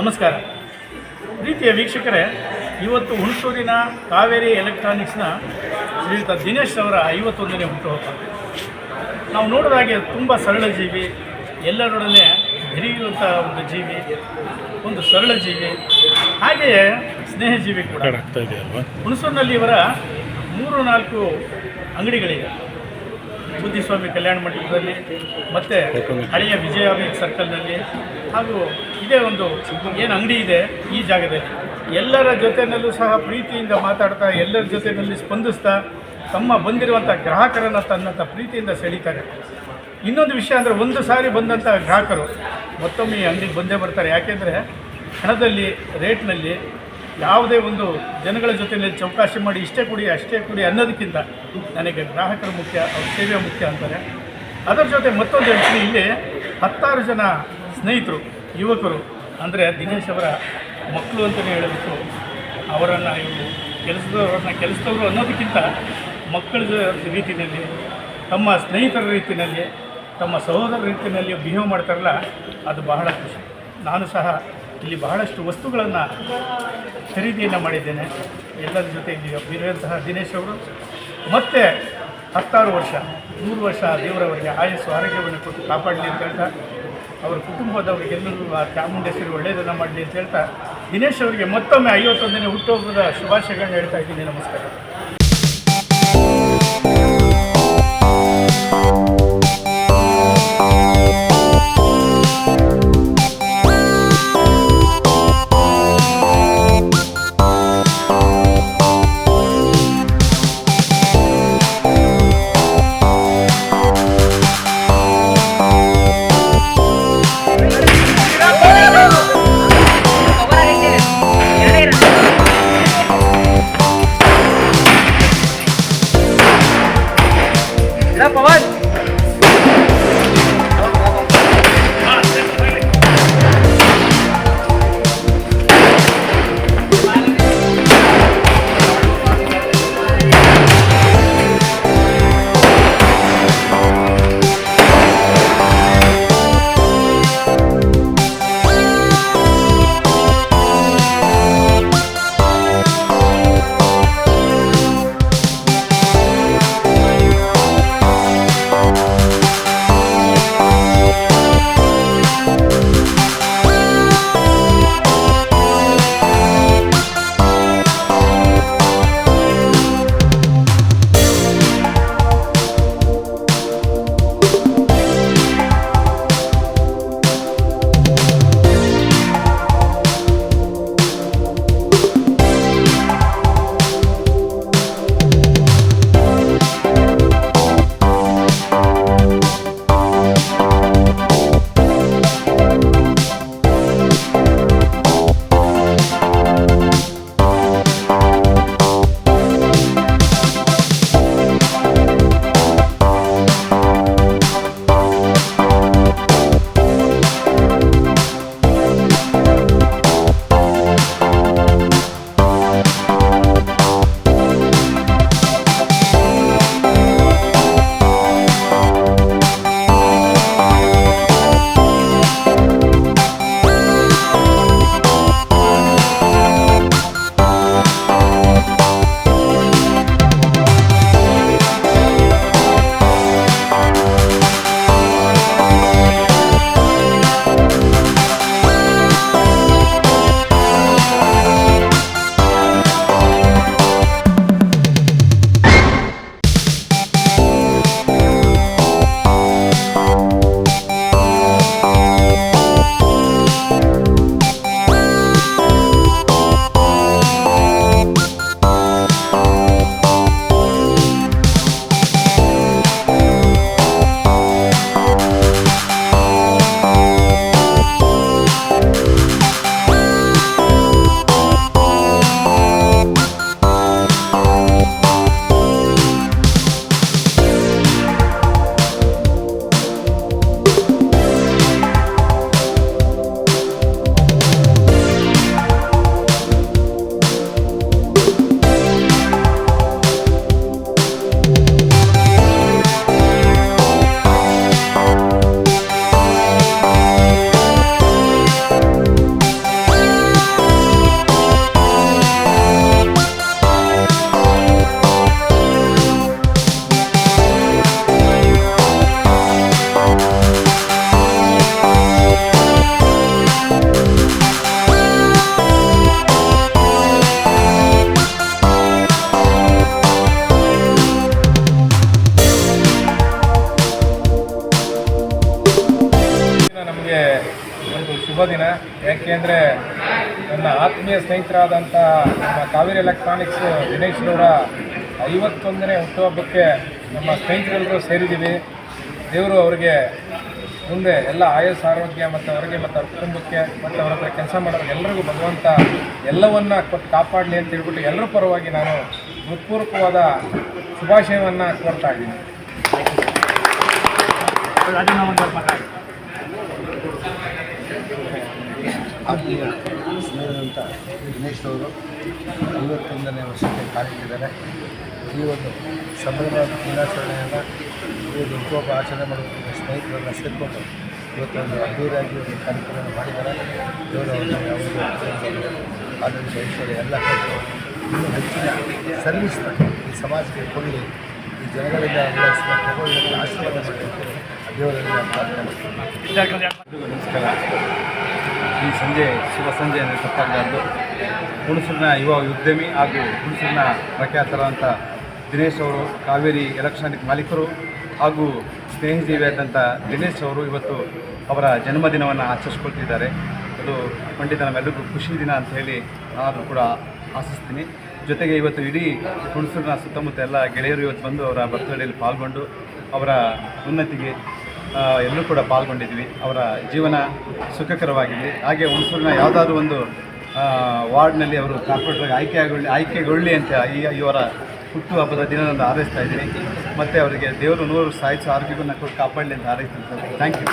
ನಮಸ್ಕಾರ ಪ್ರೀತಿಯ ವೀಕ್ಷಕರೇ, ಇವತ್ತು ಹುಣಸೂರಿನ ಕಾವೇರಿ ಎಲೆಕ್ಟ್ರಾನಿಕ್ಸ್ನ ಶ್ರೀಯುತ ದಿನೇಶ್ ಅವರ 51ನೇ ಹುಟ್ಟುಹಬ್ಬ. ನಾವು ನೋಡಿದ ಹಾಗೆ ತುಂಬ ಸರಳ ಜೀವಿ, ಎಲ್ಲರೊಡನೆ ಬೆರೆಯುವಂಥ ಒಂದು ಜೀವಿ, ಒಂದು ಸರಳ ಜೀವಿ, ಹಾಗೆಯೇ ಸ್ನೇಹ ಜೀವಿ ಕೂಡ. ಹುಣಸೂರಿನಲ್ಲಿ ಇವರ 3-4 ಅಂಗಡಿಗಳಿವೆ. ಬುದ್ಧಿಸ್ವಾಮಿ ಕಲ್ಯಾಣ ಮಂಟಪದಲ್ಲಿ, ಮತ್ತು ಹಳೆಯ ವಿಜಯ ಸರ್ಕಲ್ನಲ್ಲಿ, ಹಾಗೂ ಇದೇ ಒಂದು ಏನು ಅಂಗಡಿ ಇದೆ ಈ ಜಾಗದಲ್ಲಿ. ಎಲ್ಲರ ಜೊತೆಯಲ್ಲೂ ಸಹ ಪ್ರೀತಿಯಿಂದ ಮಾತಾಡ್ತಾ, ಎಲ್ಲರ ಜೊತೆಯಲ್ಲಿ ಸ್ಪಂದಿಸ್ತಾ, ತಮ್ಮ ಬಂದಿರುವಂಥ ಗ್ರಾಹಕರನ್ನು ತನ್ನಂಥ ಪ್ರೀತಿಯಿಂದ ಸೆಳೀತಾರೆ. ಇನ್ನೊಂದು ವಿಷಯ ಅಂದರೆ, ಒಂದು ಸಾರಿ ಬಂದಂಥ ಗ್ರಾಹಕರು ಮತ್ತೊಮ್ಮೆ ಈ ಅಂಗಡಿಗೆ ಬಂದೇ ಬರ್ತಾರೆ. ಯಾಕೆಂದರೆ ಹಣದಲ್ಲಿ, ರೇಟ್ನಲ್ಲಿ ಯಾವುದೇ ಒಂದು ಜನಗಳ ಜೊತೆಯಲ್ಲಿ ಚೌಕಾಶಿ ಮಾಡಿ ಇಷ್ಟೇ ಕೊಡಿ ಅಷ್ಟೇ ಕೊಡಿ ಅನ್ನೋದಕ್ಕಿಂತ ನನಗೆ ಗ್ರಾಹಕರು ಮುಖ್ಯ, ಅವ್ರ ಸೇವೆ ಮುಖ್ಯ ಅಂತಾರೆ. ಅದರ ಜೊತೆ ಮತ್ತೊಂದು ಹೇಳ್ತೀನಿ, ಇಲ್ಲಿ 10 ಜನ ಸ್ನೇಹಿತರು, ಯುವಕರು, ಅಂದರೆ ದಿನೇಶ್ ಅವರ ಮಕ್ಕಳು ಅಂತಲೇ ಹೇಳಬೇಕು. ಅವರನ್ನು ಇವರು ಕೆಲಸದವರು ಅನ್ನೋದಕ್ಕಿಂತ ಮಕ್ಕಳ ರೀತಿಯಲ್ಲಿ, ತಮ್ಮ ಸ್ನೇಹಿತರ ರೀತಿಯಲ್ಲಿ, ತಮ್ಮ ಸಹೋದರ ರೀತಿಯಲ್ಲಿ ಬಿಹೇವ್ ಮಾಡ್ತಾರಲ್ಲ, ಅದು ಬಹಳ ಖುಷಿ. ನಾನು ಸಹ ಇಲ್ಲಿ ಬಹಳಷ್ಟು ವಸ್ತುಗಳನ್ನು ಖರೀದಿಯನ್ನು ಮಾಡಿದ್ದೇನೆ. ಎಲ್ಲರ ಜೊತೆ ಇಲ್ಲಿ ಇರುವಂತಹ ದಿನೇಶ್ ಅವರು ಮತ್ತೆ 16 ವರ್ಷ 100 ವರ್ಷ ದೇವರವರಿಗೆ ಆಯಸ್ಸು ಆರೋಗ್ಯವನ್ನು ಕೊಟ್ಟು ಕಾಪಾಡಲಿ ಅಂತ ಹೇಳ್ತಾ, ಅವರ ಕುಟುಂಬದವರಿಗೆಲ್ಲರೂ ಆ ಚಾಮುಂಡೇಶ್ವರಿ ಒಳ್ಳೆಯದನ್ನು ಮಾಡಲಿ ಅಂತ ಹೇಳ್ತಾ, ದಿನೇಶ್ ಅವರಿಗೆ ಮತ್ತೊಮ್ಮೆ 51ನೇ ಹುಟ್ಟುಹಬ್ಬದ ಶುಭಾಶಯಗಳನ್ನ ಹೇಳ್ತಾ ಇದ್ದೀನಿ. ನಮಸ್ಕಾರ. पवन ಶುಭ ದಿನ. ಯಾಕೆಂದರೆ ನನ್ನ ಆತ್ಮೀಯ ಸ್ನೇಹಿತರಾದಂಥ ನಮ್ಮ ಕಾವೇರಿ ಎಲೆಕ್ಟ್ರಾನಿಕ್ಸ್ ದಿನೇಶ್ರವರ 51ನೇ ಹುಟ್ಟುಹಬ್ಬಕ್ಕೆ ನಮ್ಮ ಸ್ನೇಹಿತರೆಲ್ಲರೂ ಸೇರಿದ್ದೀವಿ. ದೇವರು ಅವರಿಗೆ ಮುಂದೆ ಎಲ್ಲ ಆಯಸ್ಸು ಆರೋಗ್ಯ ಮತ್ತು ಅವರಿಗೆ ಮತ್ತು ಅವ್ರ ಕುಟುಂಬಕ್ಕೆ ಮತ್ತು ಅವರ ಹತ್ರ ಕೆಲಸ ಮಾಡೋರಿಗೆ ಎಲ್ಲರಿಗೂ ಭಗವಂತ ಎಲ್ಲವನ್ನ ಕೊಟ್ಟು ಕಾಪಾಡಲಿ ಅಂತ ಹೇಳ್ಬಿಟ್ಟು ಎಲ್ಲರ ಪರವಾಗಿ ನಾನು ಹೃತ್ಪೂರ್ವಕವಾದ ಶುಭಾಶಯವನ್ನು ಕೋರ್ತಾ ಇದ್ದೀನಿ. ಆತ್ಮೀಯ ಸ್ನೇಹಿತರಂತ ದಿನೇಶ್ ಅವರು 51ನೇ ವರ್ಷಕ್ಕೆ ಕಾಲಿಟ್ಟಿದ್ದಾರೆ. ಈ ಒಂದು ಸಂಭ್ರಮ ದಿನಾಚರಣೆಯನ್ನು ಈ ಒಂದು ಹುಟ್ಟುಹಬ್ಬ ಆಚರಣೆ ಮಾಡುವಂಥ ಸ್ನೇಹಿತರನ್ನು ಸೇರಿಕೊಂಡು ಇವತ್ತೊಂದು ಅದ್ದೂರಿಯಾಗಿ ಒಂದು ಕಾರ್ಯಕ್ರಮವನ್ನು ಮಾಡಿದ್ದಾರೆ. ದೇವರು ಅವರನ್ನು ಯಾವುದೇ ಆಡಳಿತ ಐಶ್ವರ್ಯ ಎಲ್ಲ ಕೊಟ್ಟು ಇನ್ನೂ ಹೆಚ್ಚಿನ ಸರ್ವಿಸ್ನ ಈ ಸಮಾಜಕ್ಕೆ ಕೊಡಲಿ, ಈ ಜನಗಳಿಂದ ತಗೊಳ್ಳಿ ಆಶೀರ್ವಾದ ಮಾಡಲಿಕ್ಕೆ ದೇವರಲ್ಲಿ ನಾನು ಪ್ರಾರ್ಥನೆ ಮಾಡ್ತೀನಿ. ನಮಸ್ಕಾರ. ಈ ಸಂಜೆ ಶುಭ ಸಂಜೆ ಅಂದರೆ ತಪ್ಪಾಗಲಾರ್ದು. ಹುಣಸೂರಿನ ಯುವ ಉದ್ಯಮಿ ಹಾಗೂ ಹುಣಸೂರಿನ ಪ್ರಖ್ಯಾತರಾದಂಥ ದಿನೇಶ್ ಅವರು ಕಾವೇರಿ ಎಲೆಕ್ಟ್ರಾನಿಕ್ ಮಾಲೀಕರು ಹಾಗೂ ಸ್ನೇಹಜೀವಿಯಾದಂಥ ದಿನೇಶ್ ಅವರು ಇವತ್ತು ಅವರ ಜನ್ಮದಿನವನ್ನು ಆಚರಿಸ್ಕೊಳ್ತಿದ್ದಾರೆ. ಅದು ಖಂಡಿತ ನಮ್ಮೆಲ್ಲರಿಗೂ ಖುಷಿ ದಿನ ಅಂತ ಹೇಳಿ ನಾನು ಕೂಡ ಆಶಿಸ್ತೀನಿ. ಜೊತೆಗೆ ಇವತ್ತು ಇಡೀ ಹುಣಸೂರಿನ ಸುತ್ತಮುತ್ತ ಎಲ್ಲ ಗೆಳೆಯರು ಇವತ್ತು ಬಂದು ಅವರ ಬರ್ತ್ಡೇಯಲ್ಲಿ ಪಾಲ್ಗೊಂಡು ಅವರ ಉನ್ನತಿಗೆ ಎಲ್ಲರೂ ಕೂಡ ಪಾಲ್ಗೊಂಡಿದ್ವಿ. ಅವರ ಜೀವನ ಸುಖಕರವಾಗಿದೆ. ಹಾಗೆ ಹುಣಸೂರಿನ ಯಾವುದಾದ್ರೂ ಒಂದು ವಾರ್ಡ್ನಲ್ಲಿ ಅವರು ಕಾರ್ಪೊರೇಟರ್ಗೆ ಆಯ್ಕೆಗೊಳ್ಳಿ ಅಂತ ಇವರ ಹುಟ್ಟುಹಬ್ಬದ ದಿನದಂದು ಹಾರೈಸ್ತಾ ಇದ್ದೀನಿ. ಮತ್ತು ಅವರಿಗೆ ದೇವರು 100 ಸಾಯಿಸು ಆರೋಗ್ಯವನ್ನು ಕೊಟ್ಟು ಕಾಪಾಡಲಿ ಅಂತ ಹಾರೈಸ್ತೀನಿ ಸರ್. Thank you.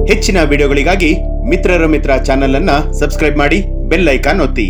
ಹೆಚ್ಚಿನ ವಿಡಿಯೋಗಳಿಗಾಗಿ ಮಿತ್ರರ ಮಿತ್ರ ಚಾನೆಲ್ ಅನ್ನು ಸಬ್ಸ್ಕ್ರೈಬ್ ಮಾಡಿ, ಬೆಲ್ ಐಕಾನ್ ಒತ್ತಿ.